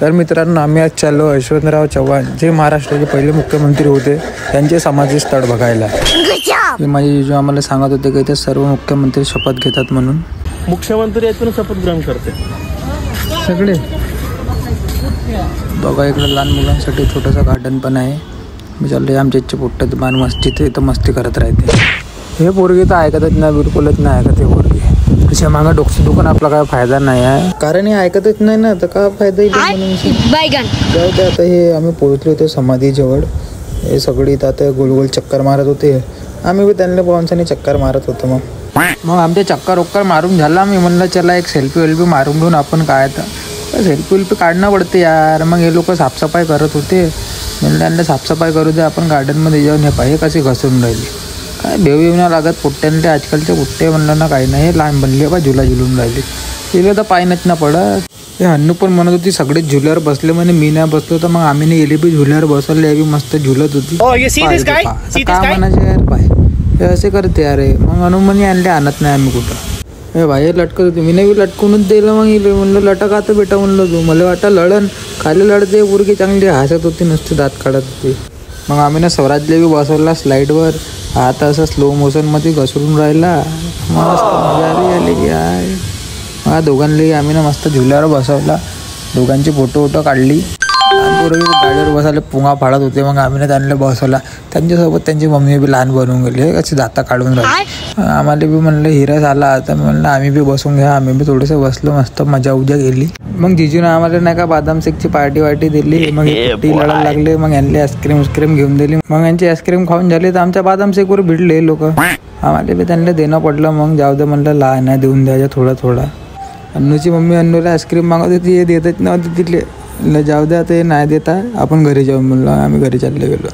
तर मित्रांनो, आम्ही आज चाललो यशवंतराव चव्हाण जे महाराष्ट्राचे पहिले मुख्यमंत्री होते त्यांचे समाधी स्थळ बघायला. माझे जिजू आम्हाला सांगत होते की इथे सर्व मुख्यमंत्री शपथ घेतात म्हणून. मुख्यमंत्री यातून शपथ ग्रहण करते सगळे. बघा इकडे लहान मुलांसाठी छोटंसं गार्डन पण आहे. मी चाललोय आमच्या इच्छा पोट्टात मान मस्जिद इथं मस्ती करत राहते. हे पोरगी तर ऐकतच नाही, बिलकुलच नाही ऐकत हे पोरगी. त्याच्या मागं डोकं दुखून आपला काय फायदा नाही आहे, कारण हे ऐकतच नाही ना, तर काय फायदा येईल म्हणून. जाऊ दे आता. हे आम्ही पोहोचलो होतो समाधीजवळ. हे सगळी इथं आता गोल गोल चक्कर मारत होते. आम्ही बी त्यांना पावसाने चक्कर मारत होतो. मग आमचे चक्कर मारून झाला. मी म्हणलं चला एक सेल्फी वेल्फी मारून घेऊन आपण. काय तर सेल्फी वेल्फी काढणं पडते यार. मग हे लोक साफसफाई करत होते. म्हणलं त्यांना साफसफाई करू दे, आपण गार्डनमध्ये जाऊन. हे पाहिजे कसे घसरून राहिली. काय भेव येऊ नाही लागत पोट्ट्याने. ते आजकालचे पोट्टे म्हणलं ना काही नाही. हे लहान बनले बा, झुला झुलून राहिली. तिला तर पाय नच ना पडत. हे हन्नू पण म्हणत होती सगळेच झुल्यावर बसले म्हणे. मी नाही बसलो तर मग आम्ही नाही. गेली बी झुल्यावर बसवले, बी मस्त झुलत होती. काय म्हणायचे यार पाय हे असे करते अरे. मग अनुमनी आणले आणत नाही आम्ही कुठं. हे बाहेर लटकत होती. मी नाही लटकूनच दिलं. मग म्हणलं लटक आता बेटा म्हणलं तू. मला वाटतं लढन खाली लढते. पोरगी चांगली हसत होती, नुसती दात काढत होती. मग आम्ही ना स्वराजले बी बसवला स्लाईडवर. आता असं स्लो मोशनमध्ये घसरून राहिला. मस्त मजा आली की आहे. मग दोघांनाही आम्ही ना मस्त झुल्यावर बसवला. दोघांची फोटो काढली. पूर्वी गाडीवर बसायला पुंगा फाडत होते. मग आम्ही ना त्यांना बसवला. त्यांच्यासोबत त्यांची मम्मी बी लहान बनवून गेली. हे कशी दाता काढून राहिली. आम्हाला बी म्हणलं हिरस आला आता. म्हणलं आम्ही बी बसून घ्या. आम्ही बी थोडंसं बसलो. मस्त मजा उजा गेली. मग जिजूने आम्हाला नाही का बादाम शेकची पार्टी दिली. मग टी लढायला लागले. मग यांनी आईस्क्रीम घेऊन दिली. मग यांची आईस्क्रीम खाऊन झाली तर आमच्या बादाम शेकवर भिडले लोक. आम्हाला बी त्यांना देणं पडलं. मग जाऊ दे म्हणलं, लहान आहे देऊन द्यायचं थोडा. अन्नूची मम्मी अन्नूला आईस्क्रीम मागत होती. हे देतच नव्हती तिथले. जाऊ द्या ते नाही देता, आपण घरी जाऊन म्हणलं. आम्ही घरी चालले गेलो.